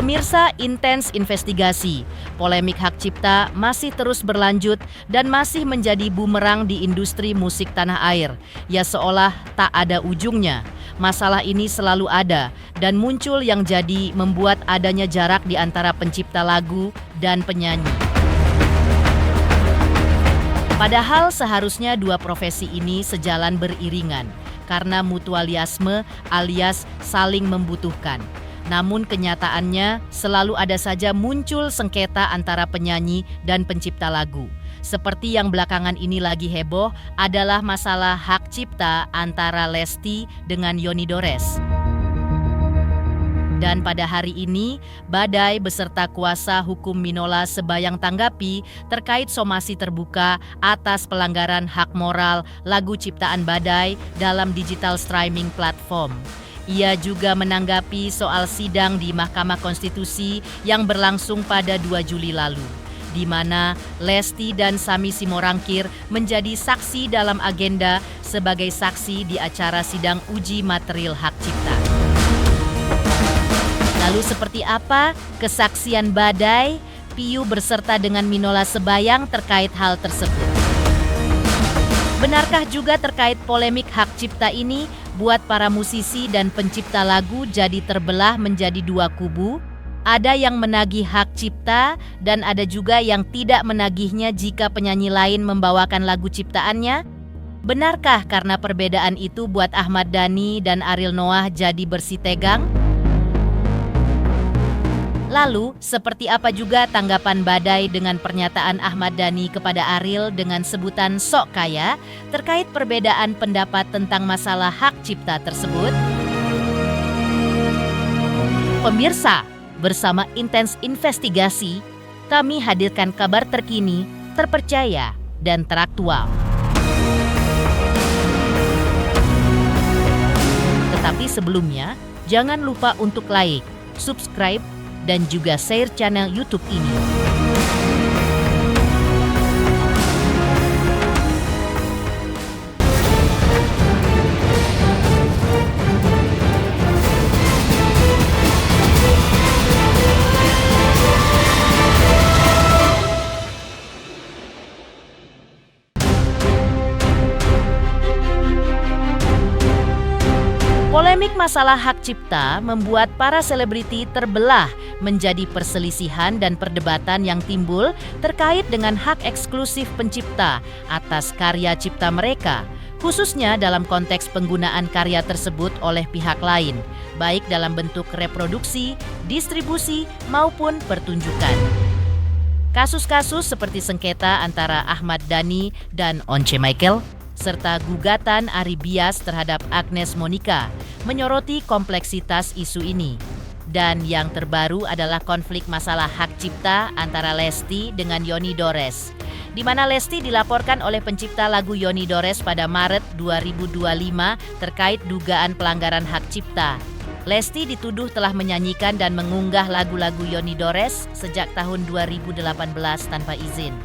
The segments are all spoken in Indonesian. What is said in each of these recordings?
Pemirsa, intens investigasi. Polemik hak cipta masih terus berlanjut dan masih menjadi bumerang di industri musik tanah air. Ya seolah tak ada ujungnya. Masalah ini selalu ada dan muncul yang jadi membuat adanya jarak di antara pencipta lagu dan penyanyi. Padahal seharusnya dua profesi ini sejalan beriringan karena mutualisme alias saling membutuhkan. Namun kenyataannya selalu ada saja muncul sengketa antara penyanyi dan pencipta lagu. Seperti yang belakangan ini lagi heboh adalah masalah hak cipta antara Lesti dengan Yoni Dores. Dan pada hari ini, Badai beserta kuasa hukum Minola Sebayang tanggapi terkait somasi terbuka atas pelanggaran hak moral lagu ciptaan Badai dalam digital streaming platform. Ia juga menanggapi soal sidang di Mahkamah Konstitusi yang berlangsung pada 2 Juli lalu, di mana Lesti dan Sami Simorangkir menjadi saksi dalam agenda sebagai saksi di acara sidang uji material hak cipta. Lalu seperti apa kesaksian Badai, Piyu beserta dengan Minola Sebayang terkait hal tersebut? Benarkah juga terkait polemik hak cipta ini buat para musisi dan pencipta lagu jadi terbelah menjadi dua kubu? Ada yang menagih hak cipta dan ada juga yang tidak menagihnya jika penyanyi lain membawakan lagu ciptaannya? Benarkah karena perbedaan itu buat Ahmad Dhani dan Ariel Noah jadi bersitegang? Lalu, seperti apa juga tanggapan Badai dengan pernyataan Ahmad Dhani kepada Ariel dengan sebutan sok kaya terkait perbedaan pendapat tentang masalah hak cipta tersebut? Pemirsa, bersama intens investigasi, kami hadirkan kabar terkini, terpercaya, dan teraktual. Tetapi sebelumnya, jangan lupa untuk like, subscribe, dan juga share channel YouTube ini. Polemik masalah hak cipta membuat para selebriti terbelah menjadi perselisihan dan perdebatan yang timbul terkait dengan hak eksklusif pencipta atas karya cipta mereka, khususnya dalam konteks penggunaan karya tersebut oleh pihak lain, baik dalam bentuk reproduksi, distribusi, maupun pertunjukan. Kasus-kasus seperti sengketa antara Ahmad Dhani dan Once Michael, serta gugatan Ari Bias terhadap Agnes Monica menyoroti kompleksitas isu ini. Dan yang terbaru adalah konflik masalah hak cipta antara Lesti dengan Yoni Dores, di mana Lesti dilaporkan oleh pencipta lagu Yoni Dores pada Maret 2025 terkait dugaan pelanggaran hak cipta. Lesti dituduh telah menyanyikan dan mengunggah lagu-lagu Yoni Dores sejak tahun 2018 tanpa izin.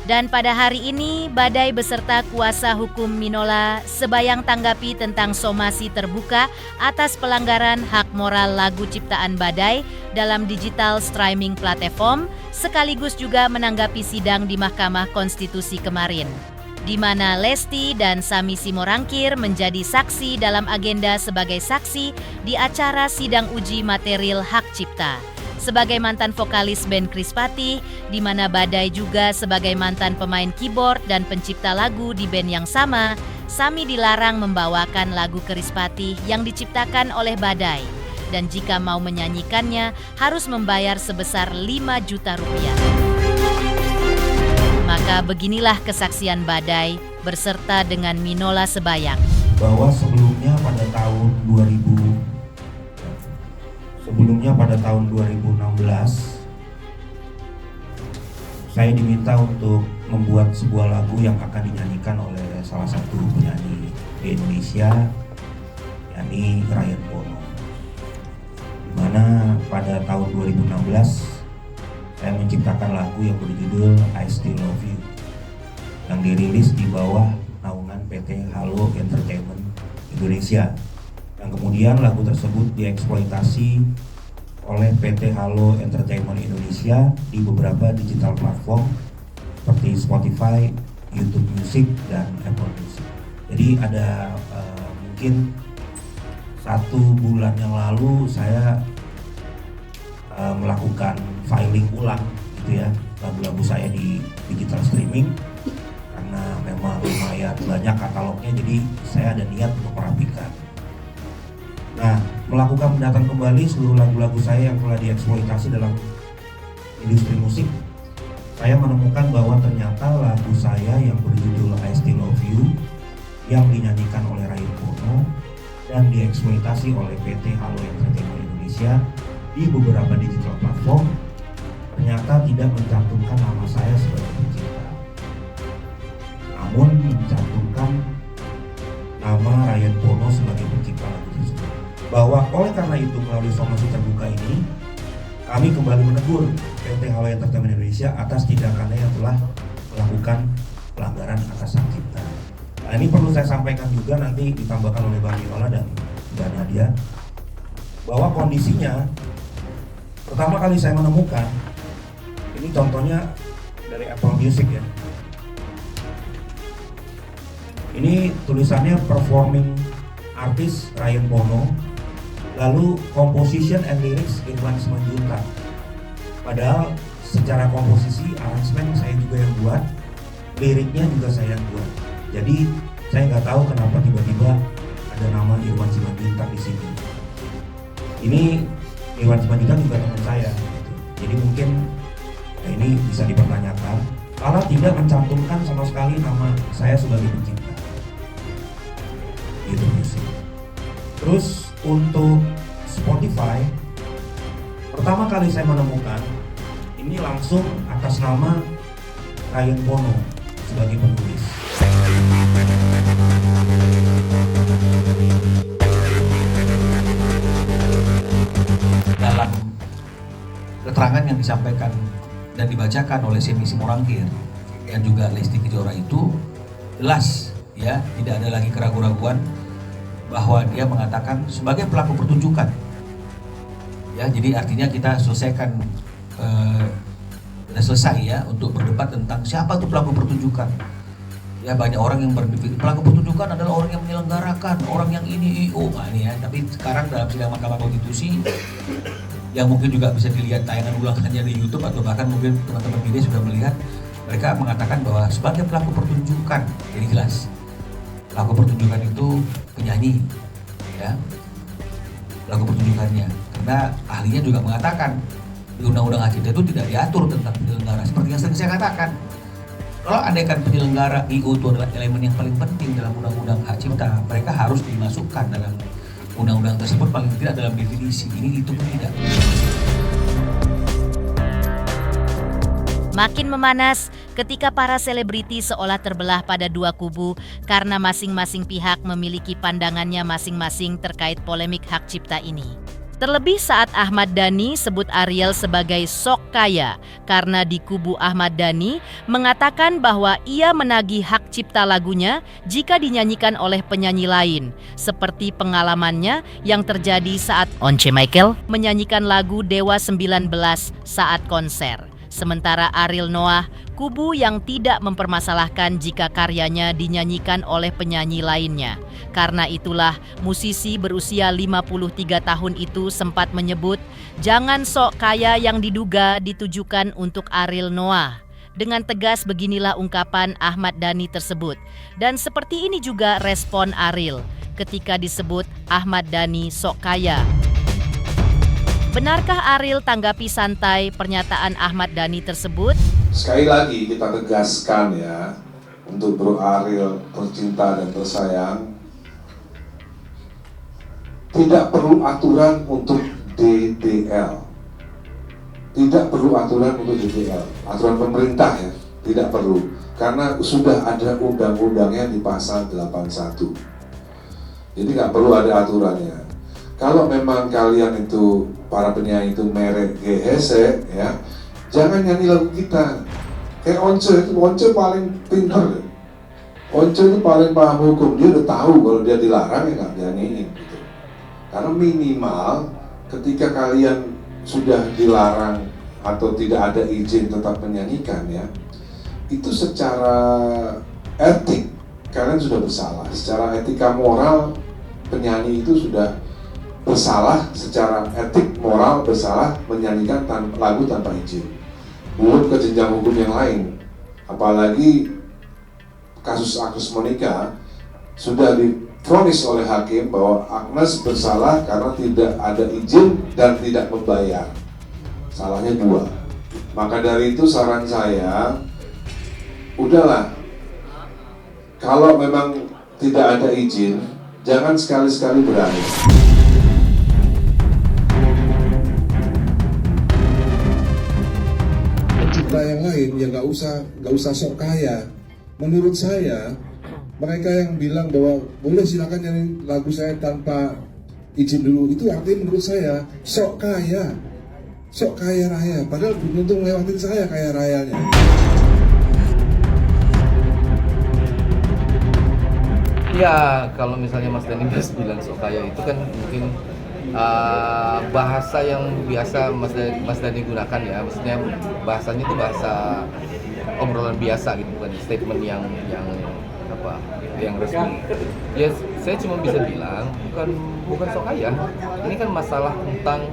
Dan pada hari ini, Badai beserta kuasa hukum Minola Sebayang tanggapi tentang somasi terbuka atas pelanggaran hak moral lagu ciptaan Badai dalam digital streaming platform, sekaligus juga menanggapi sidang di Mahkamah Konstitusi kemarin, di mana Lesti dan Sami Simorangkir menjadi saksi dalam agenda sebagai saksi di acara sidang uji material hak cipta. Sebagai mantan vokalis band Krispatih, di mana Badai juga sebagai mantan pemain keyboard dan pencipta lagu di band yang sama, Sami dilarang membawakan lagu Krispatih yang diciptakan oleh Badai. Dan jika mau menyanyikannya, harus membayar sebesar 5 juta rupiah. Maka beginilah kesaksian Badai berserta dengan Minola Sebayang. Bahwa sebelumnya pada tahun 2016 saya diminta untuk membuat sebuah lagu yang akan dinyanyikan oleh salah satu penyanyi di Indonesia, yakni Ryan Bono. Dimana pada tahun 2016 saya menciptakan lagu yang berjudul I Still Love You, yang dirilis di bawah naungan PT Halo Entertainment Indonesia. Yang kemudian lagu tersebut dieksploitasi oleh PT Halo Entertainment Indonesia di beberapa digital platform seperti Spotify, YouTube Music, dan Apple Music. Jadi ada mungkin 1 bulan yang lalu saya melakukan filing ulang gitu ya lagu-lagu saya di digital streaming karena memang lumayan banyak katalognya, jadi saya ada niat untuk merapikan. Nah, melakukan pendataan kembali seluruh lagu-lagu saya yang telah dieksploitasi dalam industri musik, saya menemukan bahwa ternyata lagu saya yang berjudul I Still Love You yang dinyanyikan oleh Ryan Bono dan dieksploitasi oleh PT Halo Entertainment Indonesia di beberapa digital platform ternyata tidak mencantumkan nama saya sebagai pencipta, namun mencantumkan nama Ryan Bono sebagai pencipta lagu tersebut. Bahwa oleh karena itu melalui somasi terbuka ini kami kembali menegur PT Halo Entertainment Indonesia atas tindakannya yang telah melakukan pelanggaran atas hak cipta. Nah, ini perlu saya sampaikan juga, nanti ditambahkan oleh Bang Yola dan Mbak Nadia, bahwa kondisinya pertama kali saya menemukan, ini contohnya dari Apple Music ya. Ini tulisannya performing artist Ryan Bono, lalu composition and lyrics Irwan Simanjuntak. Padahal secara komposisi, aransemen saya juga yang buat, liriknya juga saya yang buat. Jadi saya nggak tahu kenapa tiba-tiba ada nama Irwan Simanjuntak di sini. Ini Irwan Simanjuntak juga teman saya, gitu. Jadi mungkin ini bisa dipertanyakan karena tidak mencantumkan sama sekali nama saya sebagai pencipta. Itu musik. Terus untuk Spotify, pertama kali saya menemukan ini langsung atas nama Ryan Bono sebagai penulis. Dalam keterangan yang disampaikan dan dibacakan oleh Semi Simorangkir dan juga Lesti Kejora itu jelas ya, tidak ada lagi keraguan-raguan bahwa dia mengatakan sebagai pelaku pertunjukan. Ya, jadi artinya kita selesaikan selesai ya untuk berdebat tentang siapa tuh pelaku pertunjukan. Ya, banyak orang yang berpikir pelaku pertunjukan adalah orang yang menyelenggarakan, orang yang ini IO. Nah, ini ya, tapi sekarang dalam sidang Mahkamah Konstitusi yang mungkin juga bisa dilihat tayangan ulangannya di YouTube atau bahkan mungkin teman-teman media sudah melihat, mereka mengatakan bahwa sebagai pelaku pertunjukan, jadi jelas pelaku pertunjukan itu penyanyi, ya, pelaku pertunjukannya. Karena ahlinya juga mengatakan di Undang-Undang Hak Cipta itu tidak diatur tentang penyelenggara. Seperti yang sering saya katakan, kalau andaikan penyelenggara IO itu adalah elemen yang paling penting dalam Undang-Undang Hak Cipta, mereka harus dimasukkan dalam undang-undang tersebut, paling tidak dalam definisi. Ini itu pun tidak. Makin memanas ketika para selebriti seolah terbelah pada 2 kubu karena masing-masing pihak memiliki pandangannya masing-masing terkait polemik hak cipta ini. Terlebih saat Ahmad Dhani sebut Ariel sebagai sok kaya karena di kubu Ahmad Dhani mengatakan bahwa ia menagih hak cipta lagunya jika dinyanyikan oleh penyanyi lain, seperti pengalamannya yang terjadi saat Once Michael menyanyikan lagu Dewa 19 saat konser. Sementara Ariel Noah, kubu yang tidak mempermasalahkan jika karyanya dinyanyikan oleh penyanyi lainnya. Karena itulah musisi berusia 53 tahun itu sempat menyebut, jangan sok kaya yang diduga ditujukan untuk Ariel Noah. Dengan tegas beginilah ungkapan Ahmad Dhani tersebut. Dan seperti ini juga respon Ariel ketika disebut Ahmad Dhani sok kaya. Benarkah Ariel tanggapi santai pernyataan Ahmad Dhani tersebut? Sekali lagi kita tegaskan ya, untuk Bro Ariel tercinta dan tersayang, tidak perlu aturan untuk DDL. Tidak perlu aturan untuk DDL, aturan pemerintah ya, tidak perlu. Karena sudah ada undang-undangnya di pasal 81. Jadi nggak perlu ada aturannya. Kalau memang kalian itu, para penyanyi itu merek GHC ya, jangan nyanyi lagu kita. Kayak Once paling pintar ya. Once itu paling paham hukum, dia udah tahu kalau dia dilarang ya nggak nyanyiin gitu. Karena minimal ketika kalian sudah dilarang atau tidak ada izin tetap menyanyikan ya, itu secara etik kalian sudah bersalah. Secara etika moral penyanyi itu sudah bersalah, secara etik moral bersalah menyanyikan lagu tanpa izin. Belum ke jenjang hukum yang lain, apalagi kasus Agnes Monica sudah divonis oleh hakim bahwa Agnes bersalah karena tidak ada izin dan tidak membayar. Salahnya 2. Maka dari itu saran saya, udahlah, kalau memang tidak ada izin, jangan sekali-sekali berani. Pencipta yang lain ya nggak usah sok kaya. Menurut saya, mereka yang bilang bahwa boleh silakan nyanyi lagu saya tanpa izin dulu, itu artinya menurut saya sok kaya raya. Padahal belum tentu ngelewatin saya kaya rayanya. Ya, kalau misalnya Mas Dhani bilang sok kaya itu kan mungkin bahasa yang biasa Mas Dhani gunakan ya, maksudnya bahasanya itu bahasa obrolan biasa gitu, bukan statement yang resmi. Ya, saya cuma bisa bilang bukan sok kaya. Ini kan masalah tentang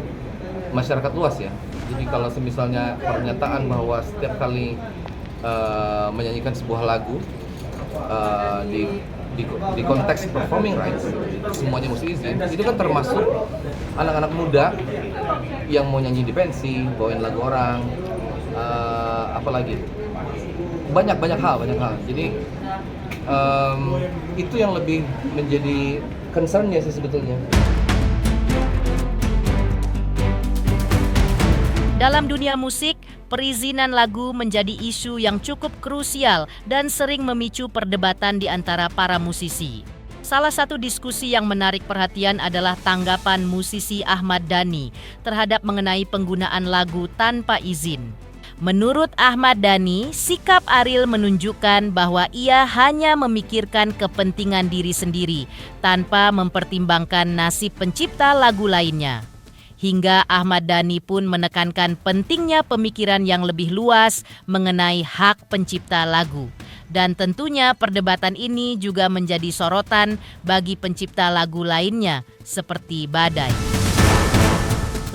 masyarakat luas ya. Jadi kalau misalnya pernyataan bahwa setiap kali menyanyikan sebuah lagu di konteks performing rights semuanya mesti izin, itu kan termasuk anak-anak muda yang mau nyanyi di pensi, bawain lagu orang, apalagi banyak hal. Jadi itu yang lebih menjadi concern-nya sih sebetulnya. Dalam dunia musik, perizinan lagu menjadi isu yang cukup krusial dan sering memicu perdebatan di antara para musisi. Salah satu diskusi yang menarik perhatian adalah tanggapan musisi Ahmad Dhani terhadap mengenai penggunaan lagu tanpa izin. Menurut Ahmad Dhani, sikap Ariel menunjukkan bahwa ia hanya memikirkan kepentingan diri sendiri tanpa mempertimbangkan nasib pencipta lagu lainnya. Hingga Ahmad Dhani pun menekankan pentingnya pemikiran yang lebih luas mengenai hak pencipta lagu. Dan tentunya perdebatan ini juga menjadi sorotan bagi pencipta lagu lainnya seperti Badai.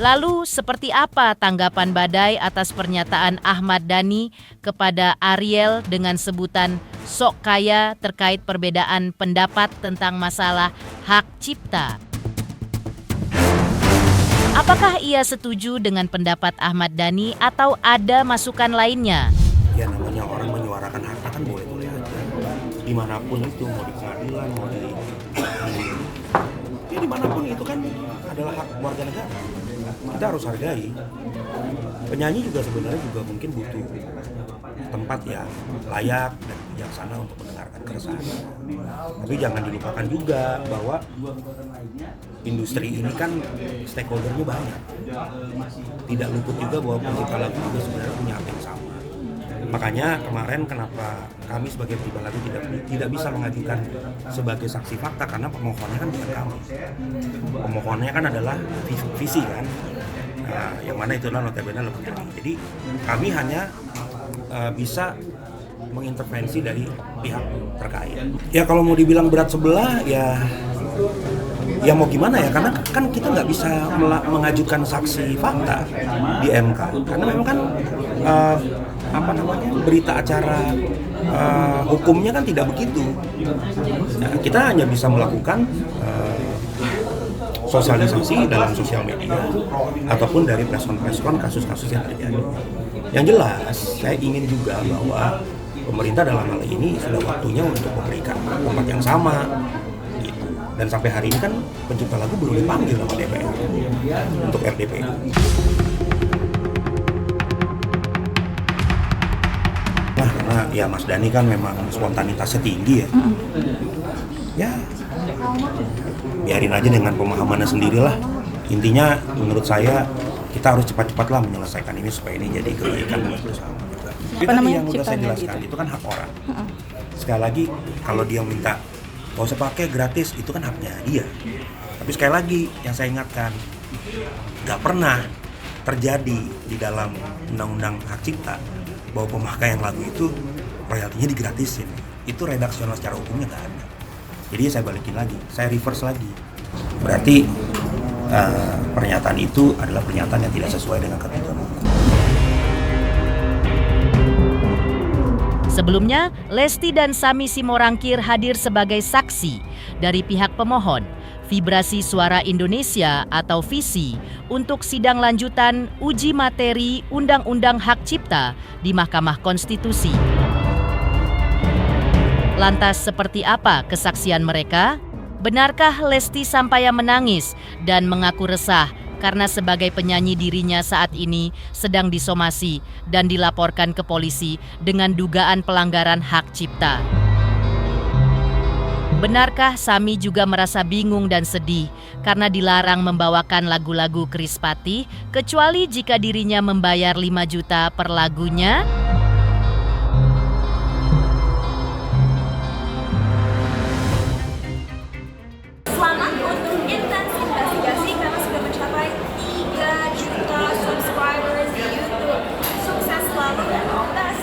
Lalu seperti apa tanggapan Badai atas pernyataan Ahmad Dhani kepada Ariel dengan sebutan sok kaya terkait perbedaan pendapat tentang masalah hak cipta? Apakah ia setuju dengan pendapat Ahmad Dhani atau ada masukan lainnya? Ya namanya orang menyuarakan harta kan boleh-boleh aja. Dimanapun itu, mau di pengadilan, mau ya dimanapun itu kan adalah hak warga negara. Kita harus hargai. Penyanyi juga sebenarnya mungkin butuh tempat yang layak dan bijaksana untuk mendengarkan keresahan. Tapi jangan dilupakan juga bahwa industri ini kan stakeholdernya banyak. Tidak luput juga bahwa pencipta lagu juga sebenarnya punya hak yang sama. Makanya kemarin kenapa kami sebagai pencipta lagu tidak bisa mengajukan sebagai saksi fakta, karena pemohonnya kan bukan kami. Pemohonnya kan adalah visi kan. Nah, yang mana itu adalah notabene lebih tinggi. Jadi kami hanya bisa mengintervensi dari pihak terkait. Ya kalau mau dibilang berat sebelah ya mau gimana ya, karena kan kita nggak bisa mengajukan saksi fakta di MK karena memang kan berita acara hukumnya kan tidak begitu. Nah, kita hanya bisa melakukan sosialisasi dalam sosial media ataupun dari preskon kasus-kasus yang terjadi. Yang jelas, saya ingin juga bahwa pemerintah dalam hal ini sudah waktunya untuk memberikan tempat yang sama gitu. Dan sampai hari ini kan pencipta lagu belum dipanggil sama DPR untuk RDPU. Nah, karena ya Mas Dhani kan memang spontanitasnya tinggi ya. Ya, biarin aja dengan pemahamannya sendirilah. Intinya menurut saya kita harus cepat-cepatlah menyelesaikan ini supaya ini jadi kebaikan buat bersama. Tapi tadi yang udah saya jelaskan itu kan hak orang. Sekali lagi kalau dia minta gak usah pakai gratis, itu kan haknya dia. Tapi sekali lagi yang saya ingatkan, gak pernah terjadi di dalam undang-undang hak cipta bahwa pemakaian lagu itu royaltinya digratisin, itu redaksional secara hukumnya nggak ada. Jadi saya balikin lagi, saya reverse lagi. Berarti pernyataan itu adalah pernyataan yang tidak sesuai dengan ketentuan hukum. Sebelumnya, Lesti dan Sami Simorangkir hadir sebagai saksi dari pihak pemohon Vibrasi Suara Indonesia atau VISI untuk sidang lanjutan uji materi Undang-Undang Hak Cipta di Mahkamah Konstitusi. Lantas seperti apa kesaksian mereka? Benarkah Lesti Sampaya menangis dan mengaku resah karena sebagai penyanyi dirinya saat ini sedang disomasi dan dilaporkan ke polisi dengan dugaan pelanggaran hak cipta? Benarkah Sami juga merasa bingung dan sedih karena dilarang membawakan lagu-lagu Krispatih kecuali jika dirinya membayar 5 juta per lagunya? Selamat untuk Intens Investigasi karena sudah mencapai 3 juta subscribers di YouTube. Sukses selalu dan all the best.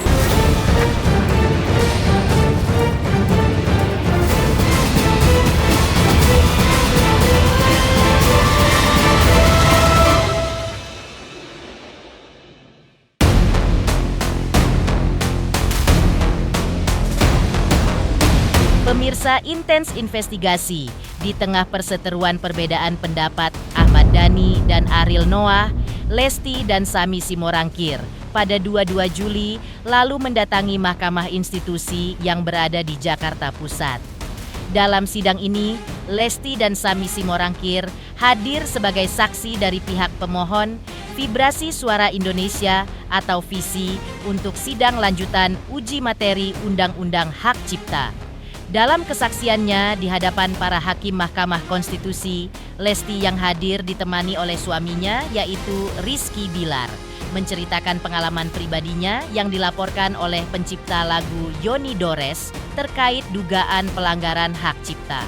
Pemirsa Intens Investigasi, di tengah perseteruan perbedaan pendapat Ahmad Dhani dan Ariel Noah, Lesti dan Sami Simorangkir pada 22 Juli lalu mendatangi Mahkamah Institusi yang berada di Jakarta Pusat. Dalam sidang ini, Lesti dan Sami Simorangkir hadir sebagai saksi dari pihak pemohon Vibrasi Suara Indonesia atau VISI untuk sidang lanjutan uji materi Undang-Undang Hak Cipta. Dalam kesaksiannya di hadapan para hakim Mahkamah Konstitusi, Lesti yang hadir ditemani oleh suaminya yaitu Rizky Bilar, menceritakan pengalaman pribadinya yang dilaporkan oleh pencipta lagu Yoni Dores terkait dugaan pelanggaran hak cipta.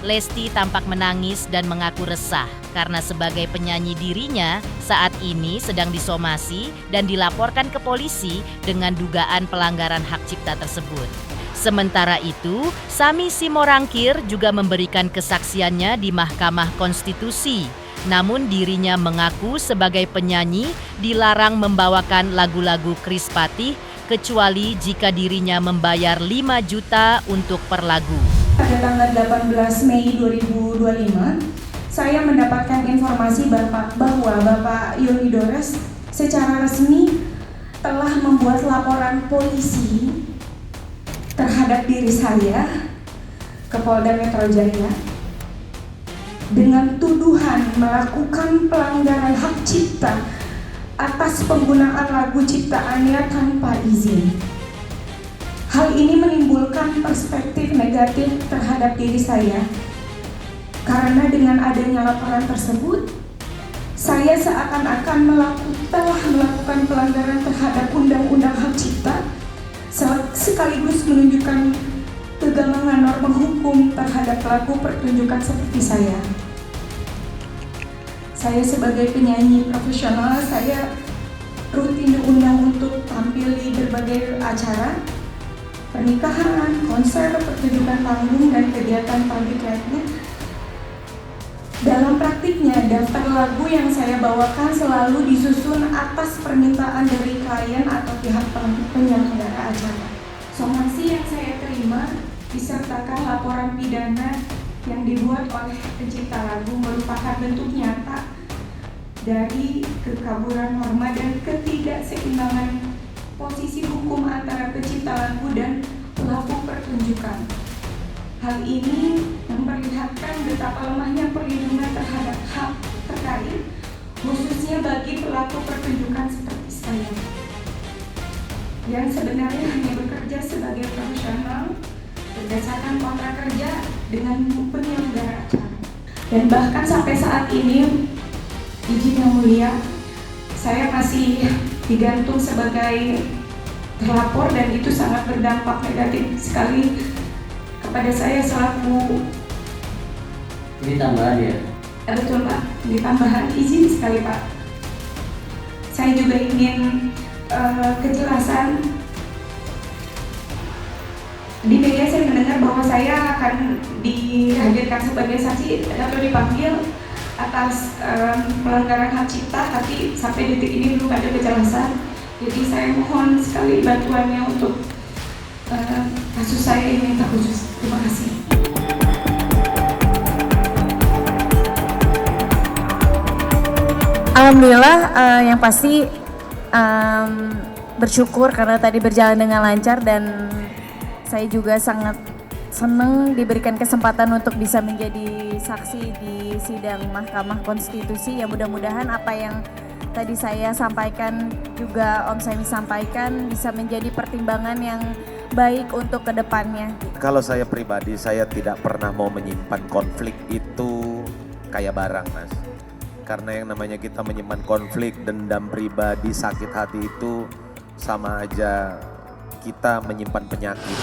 Lesti tampak menangis dan mengaku resah karena sebagai penyanyi dirinya saat ini sedang disomasi dan dilaporkan ke polisi dengan dugaan pelanggaran hak cipta tersebut. Sementara itu, Sami Simorangkir juga memberikan kesaksiannya di Mahkamah Konstitusi. Namun dirinya mengaku sebagai penyanyi dilarang membawakan lagu-lagu Krispatih kecuali jika dirinya membayar 5 juta untuk per lagu. Pada tanggal 18 Mei 2025, saya mendapatkan informasi bahwa Bapak Yoni Dores secara resmi telah membuat laporan polisi terhadap diri saya ke Polda Metro Jaya dengan tuduhan melakukan pelanggaran hak cipta atas penggunaan lagu ciptaannya tanpa izin. Hal ini menimbulkan perspektif negatif terhadap diri saya karena dengan adanya laporan tersebut saya seakan-akan telah melakukan pelanggaran terhadap Undang-Undang Hak Cipta sekaligus menunjukkan kegamangan norma hukum terhadap pelaku pertunjukan seperti saya. Saya sebagai penyanyi profesional, saya rutin diundang untuk tampil di berbagai acara, pernikahan, konser, pertunjukan panggung, dan kegiatan public lainnya. Dalam praktiknya, daftar lagu yang saya bawakan selalu disusun atas permintaan dari klien atau pihak penyelenggara acara. Somasi yang saya terima disertakan laporan pidana yang dibuat oleh pencipta lagu merupakan bentuk nyata dari kekaburan norma dan ketidakseimbangan posisi hukum antara pencipta lagu dan pelaku pertunjukan. Hal ini memperlihatkan betapa lemahnya perlindungan terhadap hak terkait, khususnya bagi pelaku pertunjukan seperti saya, yang sebenarnya hanya bekerja sebagai profesional berdasarkan kontrak kerja dengan penyelenggara acara. Dan bahkan sampai saat ini, izin yang mulia, saya masih digantung sebagai terlapor dan itu sangat berdampak negatif sekali kepada saya selaku. Ini tambahan ya? Betul Pak, ini tambahan, izin sekali Pak. Saya juga ingin kejelasan. Di media saya mendengar bahwa saya akan dihadirkan sebagai saksi atau dipanggil atas pelanggaran hak cipta, tapi sampai detik ini belum ada kejelasan. Jadi saya mohon sekali bantuannya untuk kasus saya ini terkhusus. Terima kasih. Alhamdulillah, yang pasti bersyukur karena tadi berjalan dengan lancar, dan saya juga sangat senang diberikan kesempatan untuk bisa menjadi saksi di sidang Mahkamah Konstitusi. Ya mudah-mudahan apa yang tadi saya sampaikan juga Om Semi sampaikan bisa menjadi pertimbangan yang baik untuk kedepannya. Kalau saya pribadi, saya tidak pernah mau menyimpan konflik itu kayak barang, Mas. Karena yang namanya kita menyimpan konflik, dendam pribadi, sakit hati itu sama aja kita menyimpan penyakit.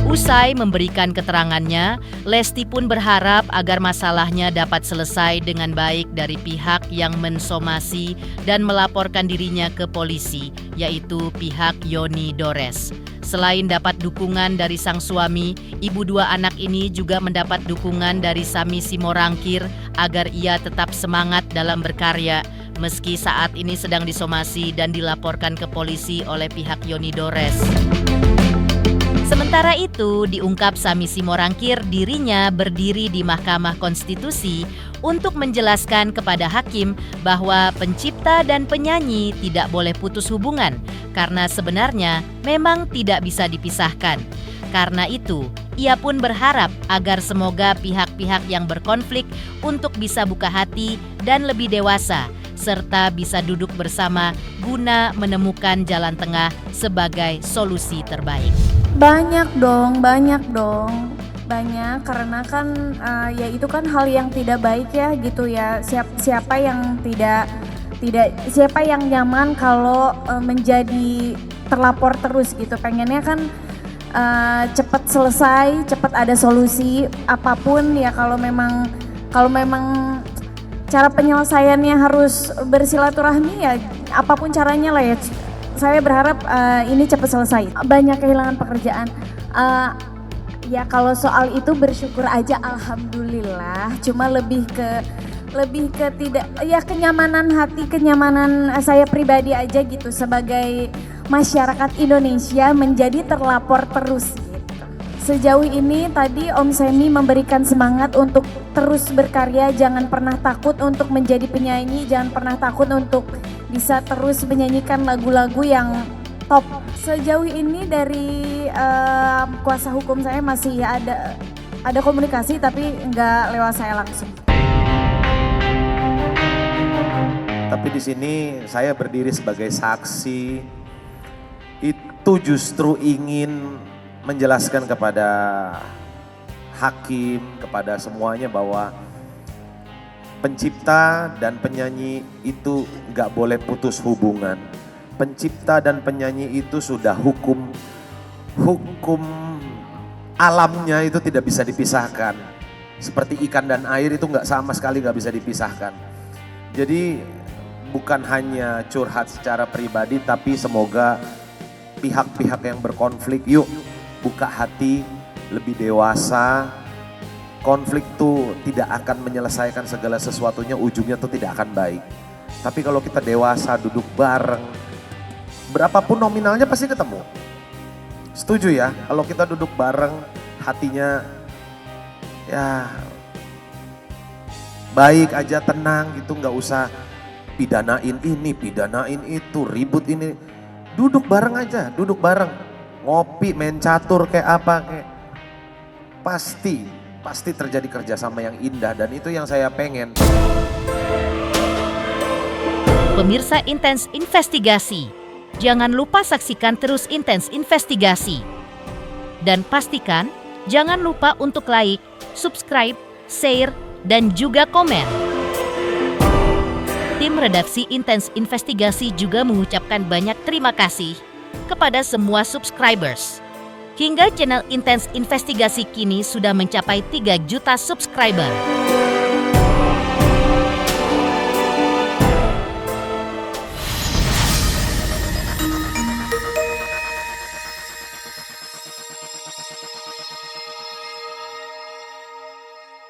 Usai memberikan keterangannya, Lesti pun berharap agar masalahnya dapat selesai dengan baik dari pihak yang mensomasi dan melaporkan dirinya ke polisi, yaitu pihak Yoni Dores. Selain dapat dukungan dari sang suami, ibu dua anak ini juga mendapat dukungan dari Sami Simorangkir agar ia tetap semangat dalam berkarya, meski saat ini sedang disomasi dan dilaporkan ke polisi oleh pihak Yoni Dores. Sementara itu, diungkap Sami Simorangkir dirinya berdiri di Mahkamah Konstitusi untuk menjelaskan kepada hakim bahwa pencipta dan penyanyi tidak boleh putus hubungan karena sebenarnya memang tidak bisa dipisahkan. Karena itu, ia pun berharap agar semoga pihak-pihak yang berkonflik untuk bisa buka hati dan lebih dewasa, serta bisa duduk bersama guna menemukan jalan tengah sebagai solusi terbaik. Banyak dong, banyak karena kan ya itu kan hal yang tidak baik ya gitu ya. Siapa yang tidak siapa yang nyaman kalau menjadi terlapor terus gitu. Pengennya kan cepat selesai, cepat ada solusi apapun ya. Kalau memang cara penyelesaiannya harus bersilaturahmi ya, apapun caranya lah ya. Saya berharap ini cepat selesai. Banyak kehilangan pekerjaan. Ya kalau soal itu bersyukur aja, alhamdulillah. Cuma lebih ke tidak ya, kenyamanan hati, kenyamanan saya pribadi aja gitu sebagai masyarakat Indonesia menjadi terlapor terus gitu. Sejauh ini tadi Om Semi memberikan semangat untuk terus berkarya, jangan pernah takut untuk menjadi penyanyi, jangan pernah takut untuk bisa terus menyanyikan lagu-lagu yang top. Sejauh ini dari kuasa hukum saya masih ada komunikasi tapi nggak lewat saya langsung. Tapi di sini saya berdiri sebagai saksi, itu justru ingin menjelaskan kepada hakim, kepada semuanya bahwa pencipta dan penyanyi itu nggak boleh putus hubungan. Pencipta dan penyanyi itu sudah hukum alamnya itu tidak bisa dipisahkan. Seperti ikan dan air itu nggak sama sekali nggak bisa dipisahkan. Jadi bukan hanya curhat secara pribadi, tapi semoga pihak-pihak yang berkonflik yuk buka hati, lebih dewasa. Konflik tuh tidak akan menyelesaikan segala sesuatunya, ujungnya tuh tidak akan baik. Tapi kalau kita dewasa, duduk bareng, berapapun nominalnya pasti ketemu. Setuju ya, kalau kita duduk bareng, hatinya ya baik aja, tenang gitu, nggak usah pidanain ini, pidanain itu, ribut ini. Duduk bareng aja, duduk bareng, ngopi, main catur kayak apa, kayak pasti terjadi kerjasama yang indah, dan itu yang saya pengen. Pemirsa Intens Investigasi, jangan lupa saksikan terus Intens Investigasi. Dan pastikan jangan lupa untuk like, subscribe, share, dan juga komen. Tim redaksi Intens Investigasi juga mengucapkan banyak terima kasih kepada semua subscribers. Hingga channel Intens Investigasi kini sudah mencapai 3 juta subscriber.